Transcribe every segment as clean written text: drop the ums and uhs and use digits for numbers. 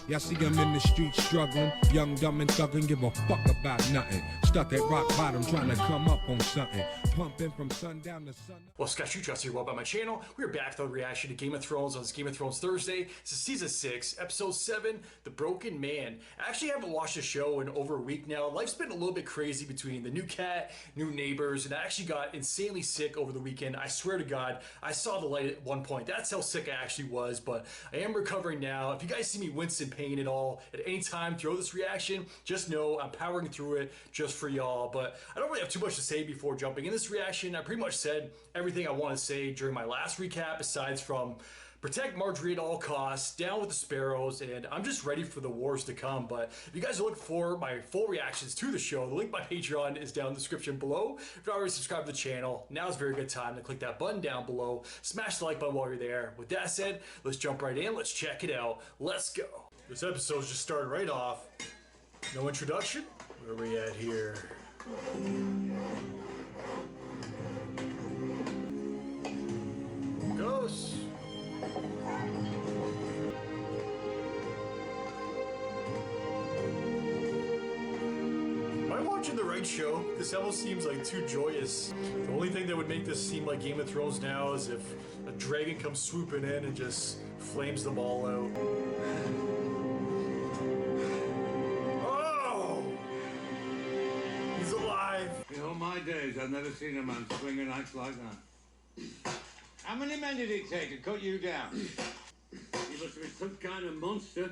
Y'all see him in the streets struggling, young, dumb, and thuggin', give a fuck about nothing. Stuck at rock bottom, trying to come up on something. Pumping from sundown to sun. Well, Scott, you trust here. Welcome to my channel. We're back with a reaction to Game of Thrones on this Game of Thrones Thursday. This is season 6, episode 7, The Broken Man. I actually haven't watched the show in over a week now. Life's been a little bit crazy between the new cat, new neighbors, and I actually got insanely sick over the weekend. I swear to God, I saw the light at one point. That's how sick I actually was, but I am recovering now. If you guys see me wince in pain at all at any time through this reaction, just know I'm powering through it just for y'all. But I don't really have too much to say before jumping in this reaction. I pretty much said everything I want to say during my last recap, aside from protect Marjorie at all costs, down with the sparrows, and I'm just ready for the wars to come. But if you guys look for my full reactions to the show, the link to my Patreon is down in the description below. If you're not already subscribed to the channel, now is a very good time to click that button down below. Smash the like button while you're there. With that said, let's jump right in. Let's check it out. Let's go. This episode's just started right off. No introduction. Where are we at here? Goes. Am I watching the right show? This almost seems like too joyous. The only thing that would make this seem like Game of Thrones now is if a dragon comes swooping in and just flames them all out. Oh! He's alive! In all my days, I've never seen a man swing an axe like that. How many men did it take to cut you down? He must have been some kind of monster.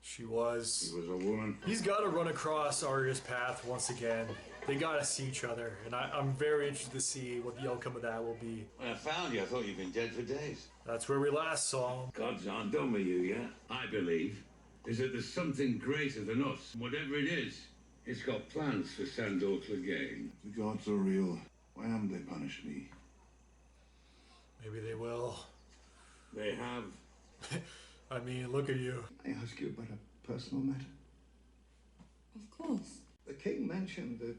She was. He was a woman. He's got to run across Arya's path once again. They got to see each other, and I'm very interested to see what the outcome of that will be. When I found you, I thought you'd been dead for days. That's where we last saw him. Gods aren't done with you yet. I believe is that there's something greater than us. Whatever it is, it's got plans for Sandor Clegane. The gods are real. Why haven't they punished me? Maybe they will. They have. I mean, look at you. I ask you about a personal matter. Of course. The king mentioned that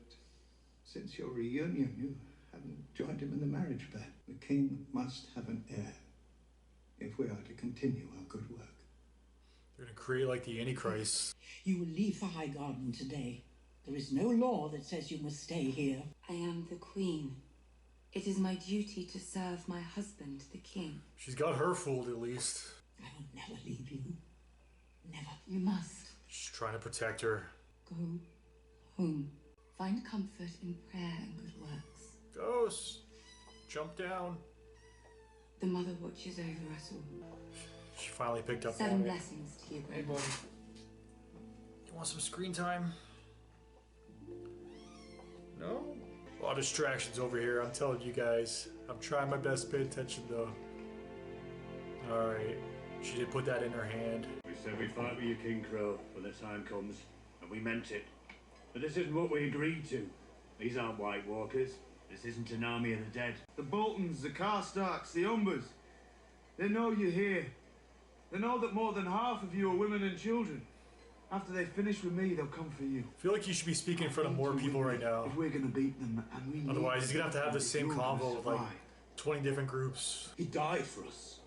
since your reunion, you haven't joined him in the marriage bed. The king must have an heir if we are to continue our good work. They're going to create like the Antichrist. You will leave for Highgarden today. There is no law that says you must stay here. I am the queen. It is my duty to serve my husband, the king. She's got her fooled at least. I will never leave you. Never. You must. She's trying to protect her. Go home. Find comfort in prayer and good works. Ghost! Jump down. The mother watches over us all. She finally picked up 7 on it. blessings to you, Hey, Grandma. buddy. You want some screen time? No? A lot of distractions over here, I'm telling you guys. I'm trying my best to pay attention though. Alright. She did put that in her hand. We said we'd fight with you, King Crow, when the time comes, and we meant it. But this isn't what we agreed to. These aren't White Walkers. This isn't an army of the dead. The Boltons, the Karstarks, the Umbers. They know you're here. They know that more than half of you are women and children. After they finish with me, they'll come for you. I feel like you should be speaking in front of more people right now. If we're gonna beat them, and we need Otherwise, he's gonna have the same you convo with like fight. 20 different groups. He died for us.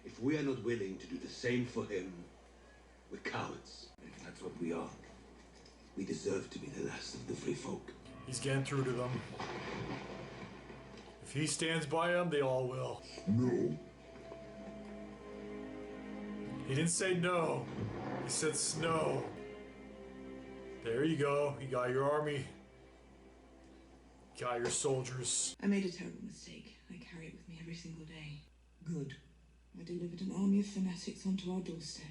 If we are not willing to do the same for him, we're cowards. If that's what we are, we deserve to be the last of the free folk. He's getting through to them. If he stands by them, they all will. No. He didn't say no. He said snow. There you go. You got your army. Got your soldiers. I made a terrible mistake. I carry it with me every single day. Good. I delivered an army of fanatics onto our doorstep.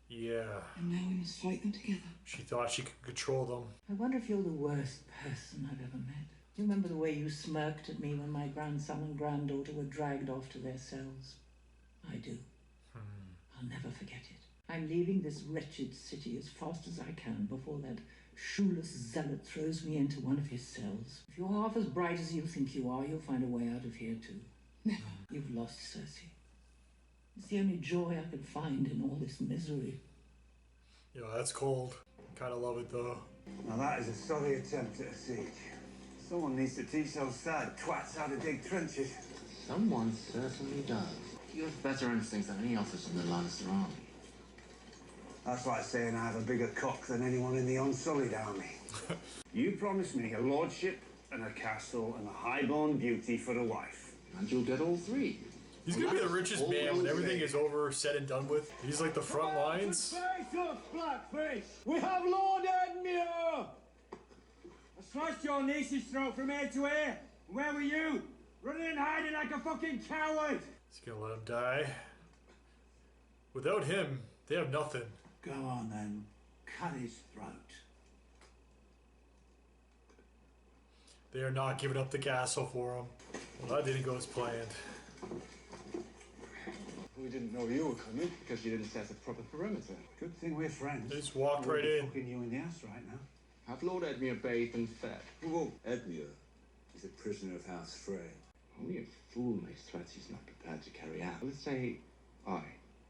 Yeah. And now we must fight them together. She thought she could control them. I wonder if you're the worst person I've ever met. Do you remember the way you smirked at me when my grandson and granddaughter were dragged off to their cells? I do. I'll never forget it. I'm leaving this wretched city as fast as I can before that shoeless zealot throws me into one of his cells. If you're half as bright as you think you are, you'll find a way out of here too. Never. You've lost Cersei. It's the only joy I could find in all this misery. Yeah, that's cold. Kind of love it though. Now that is a sorry attempt at a siege. Someone needs to teach those sad twats how to dig trenches. Someone certainly does. You have better instincts than any officer in the Lannister army. That's like saying I have a bigger cock than anyone in the Unsullied army. You promised me a lordship and a castle and a highborn beauty for a wife. And you'll get all three. He's gonna be the richest man when everything is over, said and done with. He's like the front lines. Face up, blackface! We have Lord Edmure! I slashed your niece's throat from ear to ear. Where were you? Running and hiding like a fucking coward! He's gonna let him die. Without him, they have nothing. Go on then, cut his throat. They are not giving up the castle for him. Well, that didn't go as planned. We didn't know you were coming because you didn't set a proper perimeter. Good thing we're friends. They just walked We'll right be in. fucking you in the ass right now. Have Lord Edmure bathed and fed? Whoa, Edmure is a prisoner of House Frey. Only a fool makes threats he's not prepared to carry out. Let's say I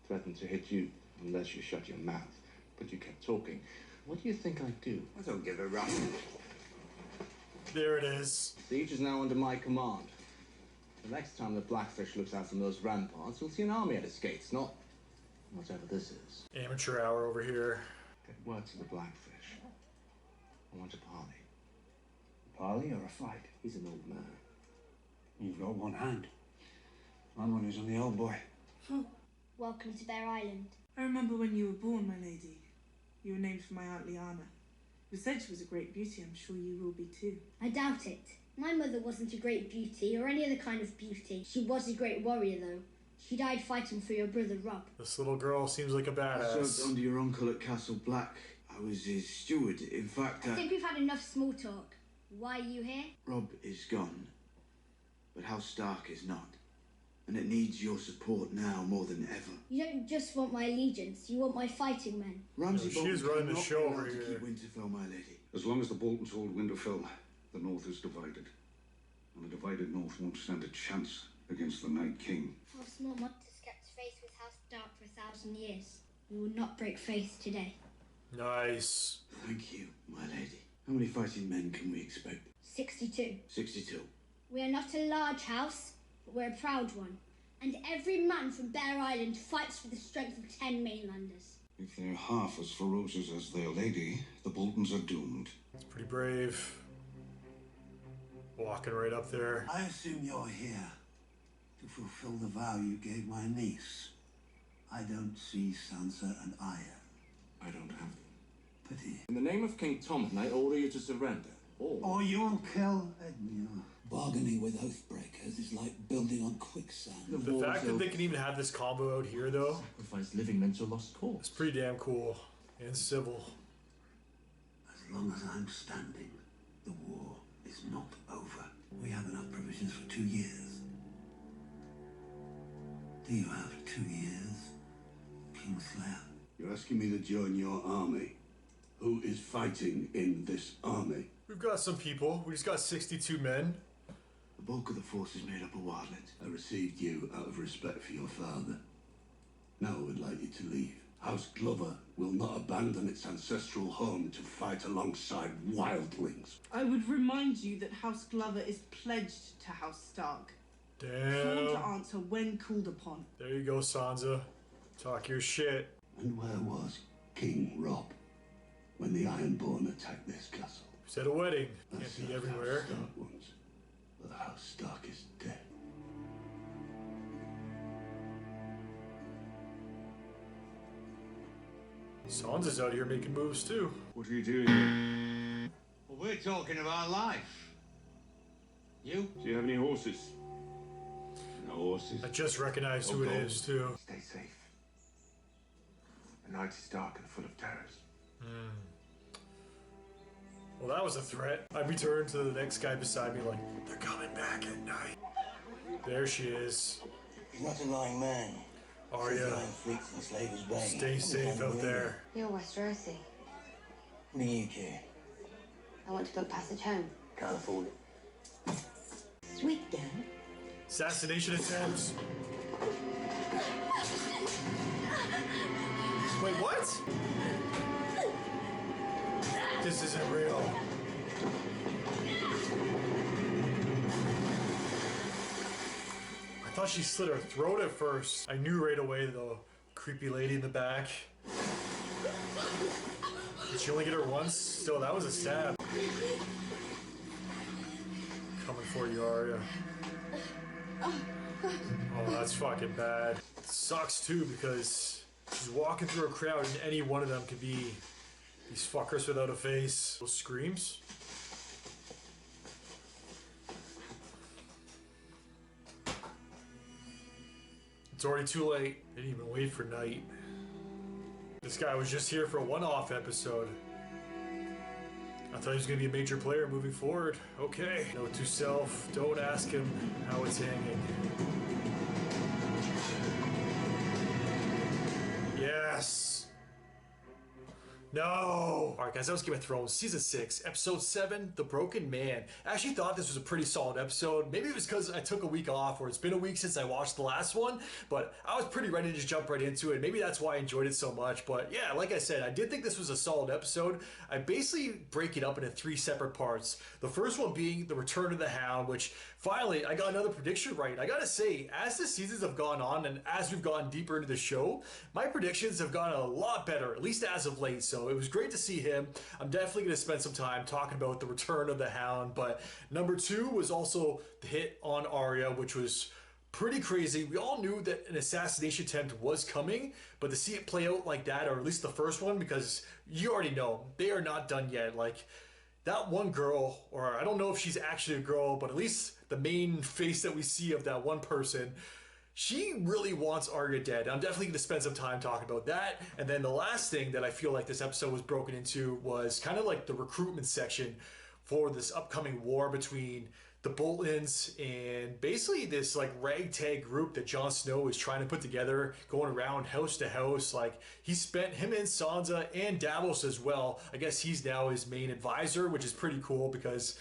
threatened to hit you unless you shut your mouth, but you kept talking. What do you think I'd do? I don't give a rap. There it is. Siege is now under my command. The next time the Blackfish looks out from those ramparts, you'll see an army at its gates, not whatever this is. Amateur hour over here. Get word to the Blackfish. I want a parley. A parley or a fight? He's an old man. You've got one hand. My money's on the old boy. Welcome to Bear Island. I remember when you were born, my lady. You were named for my Aunt Lyanna. You said she was a great beauty. I'm sure you will be too. I doubt it. My mother wasn't a great beauty or any other kind of beauty. She was a great warrior, though. She died fighting for your brother, Rob. This little girl seems like a I badass. served under your uncle at Castle Black. I was his steward. In fact, I think we've had enough small talk. Why are you here? Rob is gone, but House Stark is not. And it needs your support now more than ever. You don't just want my allegiance, you want my fighting men. Ramsay No, she's Bolton running the cannot show be over allowed to here. keep Winterfell, my lady. As long as the Boltons hold Winterfell, the North is divided. And the divided North won't stand a chance against the Night King. House Mormont has kept faith with House Stark for 1,000 years. We will not break faith today. Nice. Thank you, my lady. How many fighting men can we expect? 62. 62. We are not a large house, but we're a proud one. And every man from Bear Island fights for the strength of 10 mainlanders. If they're half as ferocious as their lady, the Boltons are doomed. It's pretty brave. Walking right up there. I assume you're here to fulfill the vow you gave my niece. I don't see Sansa and Arya. I don't have them. Pity. In the name of King Tommen, I order you to surrender. Or you'll kill Edmure. Bargaining with Oathbreakers is like building on quicksand. The fact that they can even have this combo out here, though, Sacrifice living men to a lost cause. it's pretty damn cool and civil. As long as I'm standing, the war is not over. We have enough provisions for 2 years. Do you have 2 years, Kingslayer? You're asking me to join your army? Who is fighting in this army? We've got some people. We just got 62 men. The bulk of the force is made up of wildlings. I received you out of respect for your father. Now I would like you to leave. House Glover will not abandon its ancestral home to fight alongside wildlings. I would remind you that House Glover is pledged to House Stark. Sworn to Damn. answer when called upon. There you go, Sansa. Talk your shit. And where was King Rob when the Ironborn attacked this castle? He's at a wedding. I Can't be served everywhere. House Stark once, but House Stark is dead. Sansa's out here making moves too. What are you doing here? Well, we're talking about life. You? Do you have any horses? No horses. I just recognized who it is too. Stay safe. The night is dark and full of terrors. Well, that was a threat. I returned to the next guy beside me like, they're coming back at night. There she is. He's not a lying man. Arya. Fleets in Slaver's Bay. Stay safe out there. You're Westerosi. What do you care? I want to book passage home. Can't afford it. Sweet girl. Assassination attempts. Wait, what? This isn't real. I thought she slit her throat at first. I knew right away, though. Creepy lady in the back. Did she only get her once? Still, that was a stab. Coming for you, Arya. Oh, that's fucking bad. It sucks, too, because she's walking through a crowd and any one of them could be these fuckers without a face. Those screams. It's already too late. Didn't even wait for night. This guy was just here for a one-off episode. I thought he was going to be a major player moving forward. Okay. Note to self, don't ask him how it's hanging. Yes! No! Alright guys, that was Game of Thrones Season 6, Episode 7, The Broken Man. I actually thought this was a pretty solid episode. Maybe it was because I took a week off, or it's been a week since I watched the last one, but I was pretty ready to just jump right into it. Maybe that's why I enjoyed it so much, but yeah, like I said, I did think this was a solid episode. I basically break it up into 3 separate parts. The first one being the Return of the Hound, which finally, I got another prediction right. I gotta say, as the seasons have gone on and as we've gotten deeper into the show, my predictions have gotten a lot better, at least as of late. So it was great to see him. I'm definitely going to spend some time talking about the Return of the Hound. But number 2 was also the hit on Arya, which was pretty crazy. We all knew that an assassination attempt was coming, but to see it play out like that, or at least the first one, because you already know, they are not done yet. Like, that one girl, or I don't know if she's actually a girl, but at least the main face that we see of that one person, she really wants Arya dead. I'm definitely going to spend some time talking about that. And then the last thing that I feel like this episode was broken into was kind of like the recruitment section for this upcoming war between the Boltons and basically this like ragtag group that Jon Snow is trying to put together, going around house to house. Like, he spent him and Sansa and Davos as well. I guess he's now his main advisor, which is pretty cool because,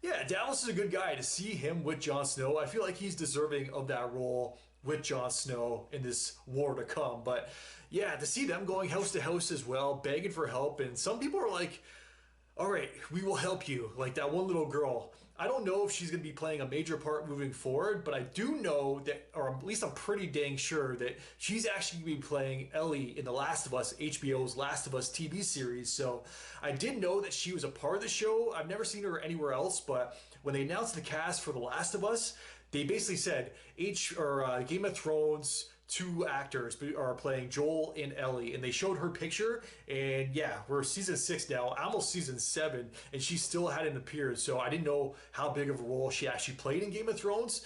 yeah, Davos is a good guy. To see him with Jon Snow, I feel like he's deserving of that role with Jon Snow in this war to come. But yeah, to see them going house to house as well, begging for help, and some people are like, all right, we will help you. Like that one little girl. I don't know if she's going to be playing a major part moving forward, but I do know that, or at least I'm pretty dang sure that she's actually going to be playing Ellie in The Last of Us, HBO's Last of Us TV series. So I did know that she was a part of the show. I've never seen her anywhere else, but when they announced the cast for The Last of Us, they basically said Game of Thrones 2 actors are playing Joel and Ellie, and they showed her picture, and yeah, we're season 6 now, almost season 7, and she still hadn't appeared, so I didn't know how big of a role she actually played in Game of Thrones,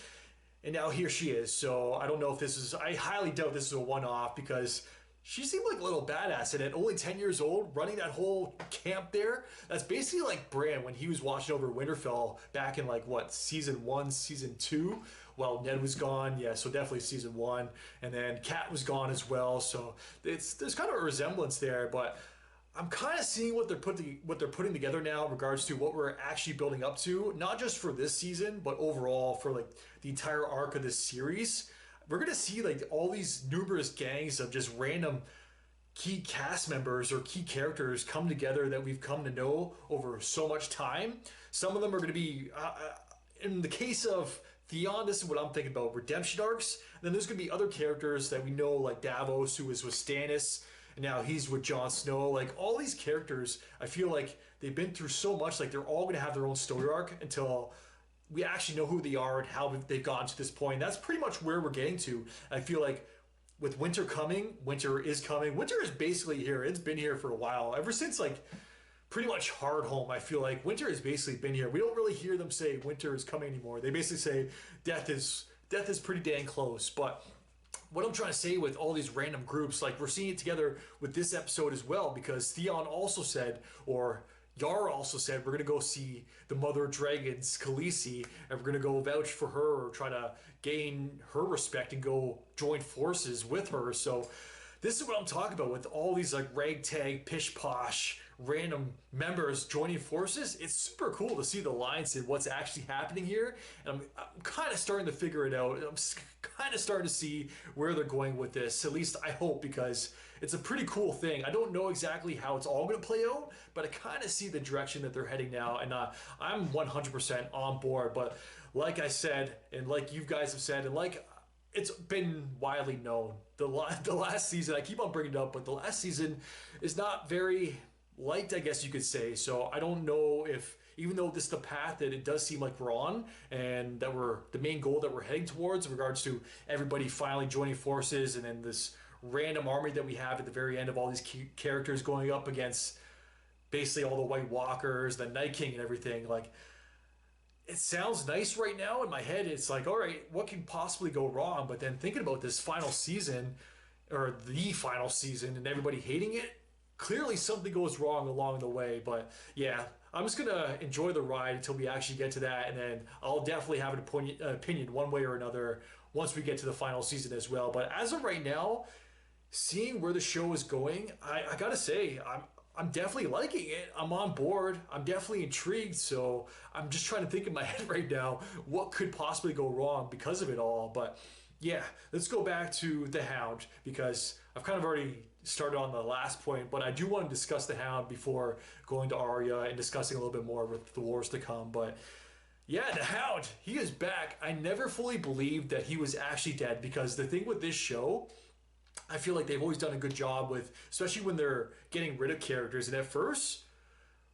and now here she is. So I don't know if this is, I highly doubt this is a one-off, because she seemed like a little badass, and at only 10 years old, running that whole camp there, that's basically like Bran when he was watching over Winterfell back in like, what, season 1, season 2? Well, Ned was gone, yeah, so definitely season 1, and then Kat was gone as well, so there's kind of a resemblance there, but I'm kind of seeing what they're putting together now in regards to what we're actually building up to, not just for this season, but overall for like the entire arc of this series. We're going to see like all these numerous gangs of just random key cast members or key characters come together that we've come to know over so much time. Some of them are going to be, in the case of Theon, this is what I'm thinking about, redemption arcs. And then there's going to be other characters that we know, like Davos, who was with Stannis, and now he's with Jon Snow. Like, all these characters, I feel like they've been through so much, like they're all going to have their own story arc until we actually know who they are and how they've gotten to this point. That's pretty much where we're getting to. I feel like with winter coming, winter is coming. Winter is basically here. It's been here for a while. Ever since like pretty much Hardhome, I feel like winter has basically been here. We don't really hear them say winter is coming anymore. They basically say death is pretty dang close. But what I'm trying to say with all these random groups, like we're seeing it together with this episode as well, because Theon also said, or Yara also said, we're going to go see the Mother of Dragons, Khaleesi, and we're going to go vouch for her or try to gain her respect and go join forces with her. So this is what I'm talking about with all these like ragtag, pish-posh, random members joining forces. It's super cool to see the lines and what's actually happening here. And I'm kind of starting to figure it out. I'm kind of starting to see where they're going with this. At least I hope, because it's a pretty cool thing. I don't know exactly how it's all going to play out, but I kind of see the direction that they're heading now, and I'm 100% on board. But like I said, and like you guys have said, and like it's been widely known. The last season, I keep on bringing it up, but the last season is not very liked, I guess you could say. So I don't know if, even though this is the path that it does seem like we're on, and that we're the main goal that we're heading towards in regards to everybody finally joining forces, and then this random army that we have at the very end of all these characters going up against basically all the White Walkers, the Night King, and everything. Like, it sounds nice right now in my head. It's like, all right, what can possibly go wrong? But then thinking about this final season, or the final season, and everybody hating it, clearly something goes wrong along the way. But yeah, I'm just gonna enjoy the ride until we actually get to that, and then I'll definitely have an opinion one way or another once we get to the final season as well. But as of right now, seeing where the show is going, I gotta say, I'm definitely liking it. I'm on board. I'm definitely intrigued. So I'm just trying to think in my head right now what could possibly go wrong because of it all. But yeah, let's go back to the Hound, because I've kind of already started on the last point, but I do want to discuss the Hound before going to Arya and discussing a little bit more with the wars to come. But yeah, the Hound, he is back. I never fully believed that he was actually dead, because the thing with this show, I feel like they've always done a good job with, especially when they're getting rid of characters. And at first,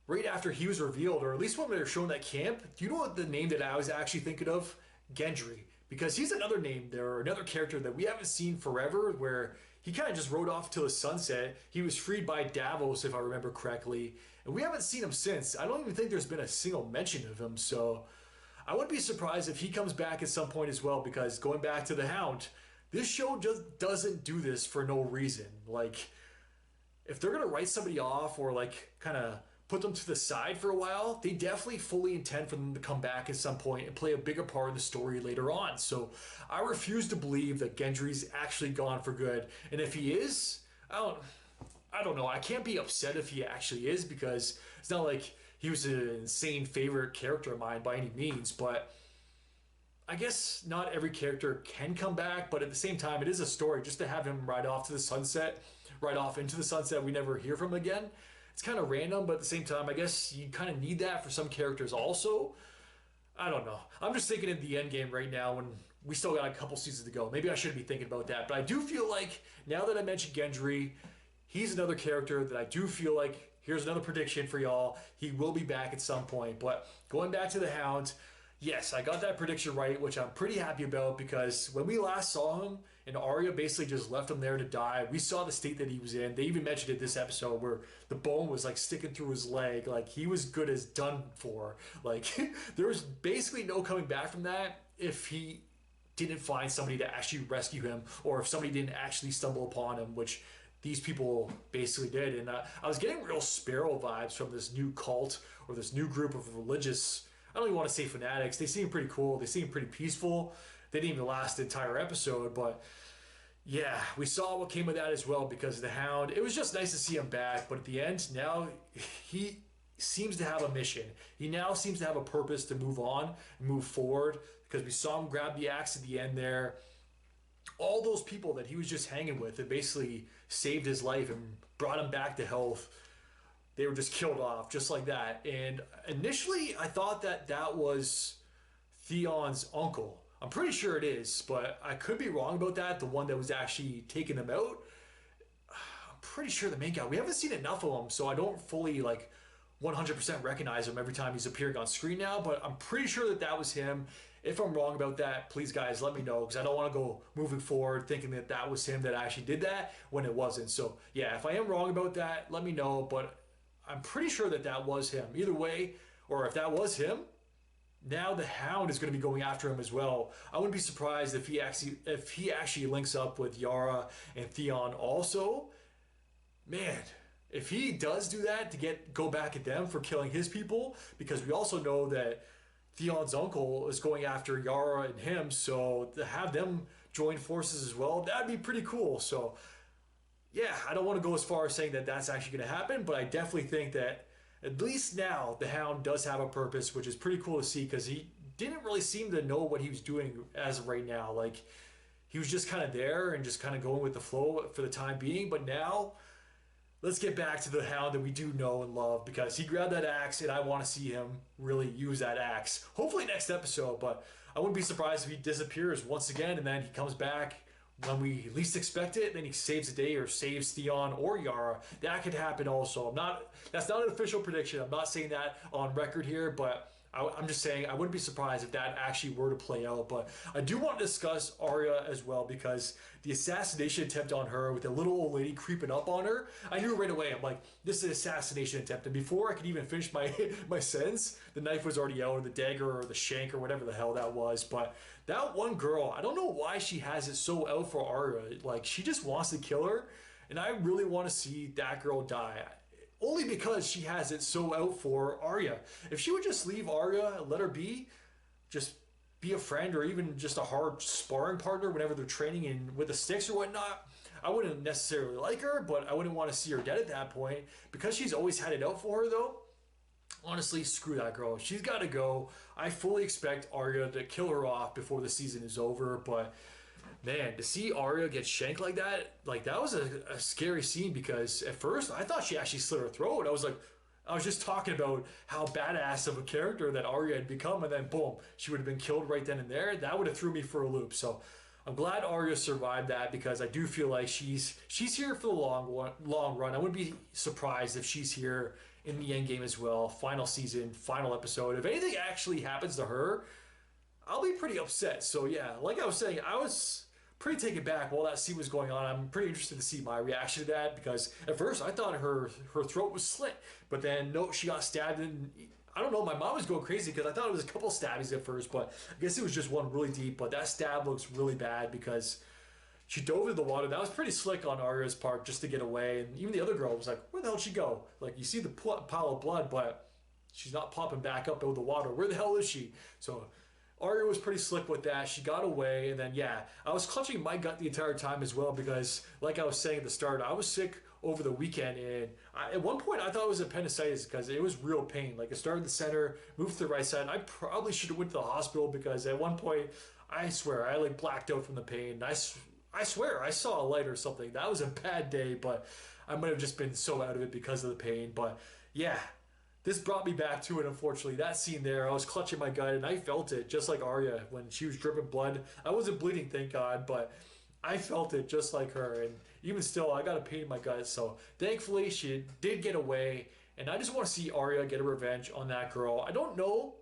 right after he was revealed, or at least when they were showing that camp, do you know what the name that I was actually thinking of? Gendry. Because he's another name there, or another character that we haven't seen forever, where he kind of just rode off to the sunset. He was freed by Davos, if I remember correctly. And we haven't seen him since. I don't even think there's been a single mention of him. So I wouldn't be surprised if he comes back at some point as well, because going back to the Hound, this show just doesn't do this for no reason. Like, if they're going to write somebody off or like kind of put them to the side for a while, they definitely fully intend for them to come back at some point and play a bigger part of the story later on. So I refuse to believe that Gendry's actually gone for good. And if he is, I don't know. I can't be upset if he actually is, because it's not like he was an insane favorite character of mine by any means, but I guess not every character can come back, but at the same time, it is a story. Just to have him ride off to the sunset, ride off into the sunset, we never hear from him again. It's kind of random, but at the same time, I guess you kind of need that for some characters also. I don't know. I'm just thinking in the end game right now when we still got a couple seasons to go. Maybe I shouldn't be thinking about that, but I do feel like now that I mentioned Gendry, he's another character that I do feel like, here's another prediction for y'all, he will be back at some point. But going back to the Hound, yes, I got that prediction right, which I'm pretty happy about, because when we last saw him and Arya basically just left him there to die, we saw the state that he was in. They even mentioned it this episode where the bone was like sticking through his leg. Like, he was good as done for. Like, there was basically no coming back from that if he didn't find somebody to actually rescue him, or if somebody didn't actually stumble upon him, which these people basically did. And I was getting real Sparrow vibes from this new cult, or this new group of religious, I don't even want to say fanatics. They seem pretty cool. They seem pretty peaceful. They didn't even last the entire episode, but yeah, we saw what came of that as well because of the Hound. It was just nice to see him back, but at the end, now he seems to have a mission. He now seems to have a purpose to move on and move forward, because we saw him grab the axe at the end there. All those people that he was just hanging with that basically saved his life and brought him back to health, they were just killed off just like that. And initially, I thought that that was Theon's uncle. I'm pretty sure it is, but I could be wrong about that. The one that was actually taking them out. I'm pretty sure the main guy. We haven't seen enough of him, so I don't fully 100% recognize him every time he's appearing on screen now, but I'm pretty sure that that was him. If I'm wrong about that, please guys let me know, because I don't want to go moving forward thinking that that was him that actually did that when it wasn't. So yeah, if I am wrong about that, let me know, but I'm pretty sure that that was him. Either way, or if that was him, now the Hound is going to be going after him as well. I wouldn't be surprised if he actually links up with Yara and Theon also. Man, if he does do that to go back at them for killing his people, because we also know that Theon's uncle is going after Yara and him, so to have them join forces as well, that'd be pretty cool. So yeah, I don't want to go as far as saying that that's actually going to happen, but I definitely think that at least now the Hound does have a purpose, which is pretty cool to see, because he didn't really seem to know what he was doing as of right now. Like, he was just kind of there and just kind of going with the flow for the time being, but now let's get back to the Hound that we do know and love, because he grabbed that axe and I want to see him really use that axe. Hopefully next episode, but I wouldn't be surprised if he disappears once again and then he comes back when we least expect it, then he saves the day or saves Theon or Yara. That could happen also. That's not an official prediction. I'm not saying that on record here, but I'm just saying I wouldn't be surprised if that actually were to play out. But I do want to discuss Arya as well, because the assassination attempt on her with the little old lady creeping up on her, I knew right away. I'm like, this is an assassination attempt. And before I could even finish my my sentence, the knife was already out, or the dagger, or the shank, or whatever the hell that was. But that one girl, I don't know why she has it so out for Arya. Like, she just wants to kill her, and I really want to see that girl die. Only because she has it so out for Arya. If she would just leave Arya and let her be, just be a friend or even just a hard sparring partner whenever they're training in with the sticks or whatnot, I wouldn't necessarily like her, but I wouldn't want to see her dead at that point. Because she's always had it out for her though, honestly, screw that girl. She's got to go. I fully expect Arya to kill her off before the season is over, but man, to see Arya get shanked like that was a scary scene, because at first I thought she actually slit her throat. I was just talking about how badass of a character that Arya had become, and then boom, she would have been killed right then and there. That would have threw me for a loop. So I'm glad Arya survived that, because I do feel like she's here for the long run. I wouldn't be surprised if she's here in the end game as well. Final season, final episode. If anything actually happens to her, I'll be pretty upset. So yeah, like I was saying, I was pretty taken back while that scene was going on. I'm pretty interested to see my reaction to that, because at first I thought her throat was slit, but then no, she got stabbed, and I don't know, my mom was going crazy because I thought it was a couple stabbies at first, but I guess it was just one really deep. But that stab looks really bad because she dove into the water. That was pretty slick on Arya's part just to get away, and even the other girl was like, where the hell did she go? Like, you see the pile of blood, but she's not popping back up out of the water. Where the hell is she? So Arya was pretty slick with that. She got away, and then yeah, I was clutching my gut the entire time as well, because like I was saying at the start, I was sick over the weekend, and at one point I thought it was appendicitis because it was real pain. Like, it started in the center, moved to the right side, and I probably should have went to the hospital, because at one point, I swear, I like blacked out from the pain. I swear, I saw a light or something. That was a bad day, but I might have just been so out of it because of the pain. But yeah, this brought me back to it, unfortunately. That scene there, I was clutching my gut, and I felt it, just like Arya, when she was dripping blood. I wasn't bleeding, thank God, but I felt it just like her, and even still, I got a pain in my gut. So thankfully, she did get away, and I just want to see Arya get a revenge on that girl. I don't know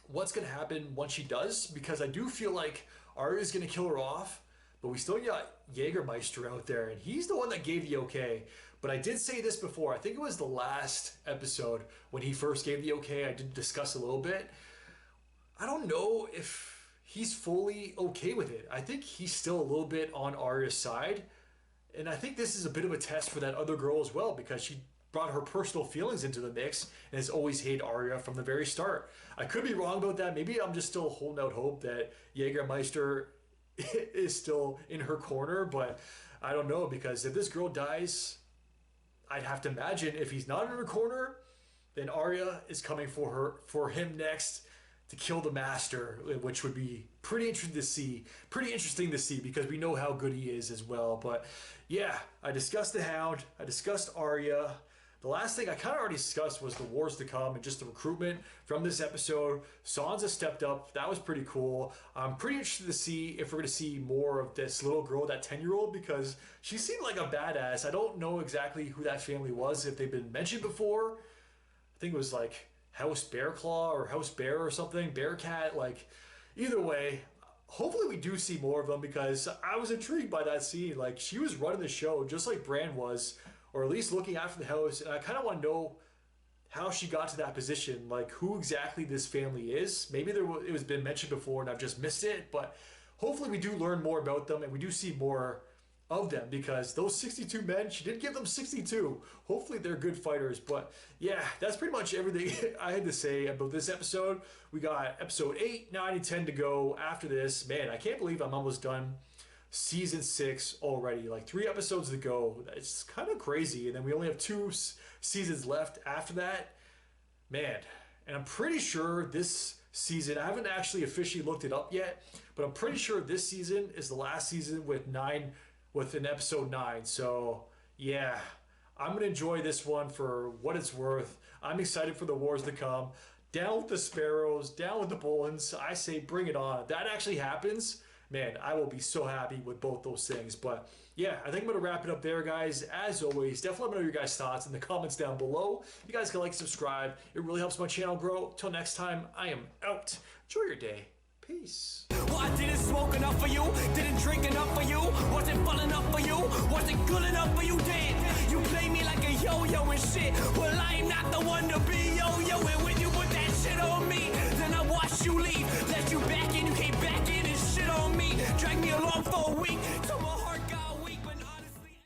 what's going to happen once she does, because I do feel like Arya's going to kill her off, but we still got Jägermeister out there, and he's the one that gave the okay. But I did say this before. I think it was the last episode when he first gave the okay. I did discuss a little bit. I don't know if he's fully okay with it. I think he's still a little bit on Arya's side. And I think this is a bit of a test for that other girl as well, because she brought her personal feelings into the mix and has always hated Arya from the very start. I could be wrong about that. Maybe I'm just still holding out hope that Jägermeister is still in her corner, but I don't know, because if this girl dies, I'd have to imagine if he's not in her corner, then Arya is coming for him next to kill the Master, which would be pretty interesting to see, because we know how good he is as well. But yeah, I discussed the Hound, I discussed Arya. The last thing I kind of already discussed was the wars to come and just the recruitment from this episode. Sansa stepped up. That was pretty cool. I'm pretty interested to see if we're going to see more of this little girl, that 10-year-old, because she seemed like a badass. I don't know exactly who that family was, if they've been mentioned before. I think it was like House Bearclaw or House Bear or something, Bearcat. Like, either way, hopefully we do see more of them, because I was intrigued by that scene. Like, she was running the show just like Bran was, or at least looking after the house, and I kind of want to know how she got to that position, like who exactly this family is. Maybe it was been mentioned before and I've just missed it, but hopefully we do learn more about them and we do see more of them, because those 62 men, she did give them 62. Hopefully they're good fighters. But yeah, that's pretty much everything I had to say about this episode. We got episode 8, 9, and 10 to go after this. Man, I can't believe I'm almost done season 6 already. Like 3 episodes to go. It's kind of crazy. And then we only have 2 seasons left after that. Man, and I'm pretty sure this season, I haven't actually officially looked it up yet, but I'm pretty sure this season is the last season with an episode 9. So yeah, I'm going to enjoy this one for what it's worth. I'm excited for the wars to come. Down with the Sparrows, down with the Bullens. I say bring it on. If that actually happens, man, I will be so happy with both those things. But yeah, I think I'm going to wrap it up there, guys. As always, definitely let me know your guys' thoughts in the comments down below. If you guys can like, subscribe, it really helps my channel grow. Till next time, I am out. Enjoy your day. Peace. Well, I didn't smoke enough for you, didn't drink enough for you, wasn't fun enough for you, wasn't good enough for you, damn. You play me like a yo-yo and shit. Well, I'm not the one to be yo-yoing when you put that shit on me.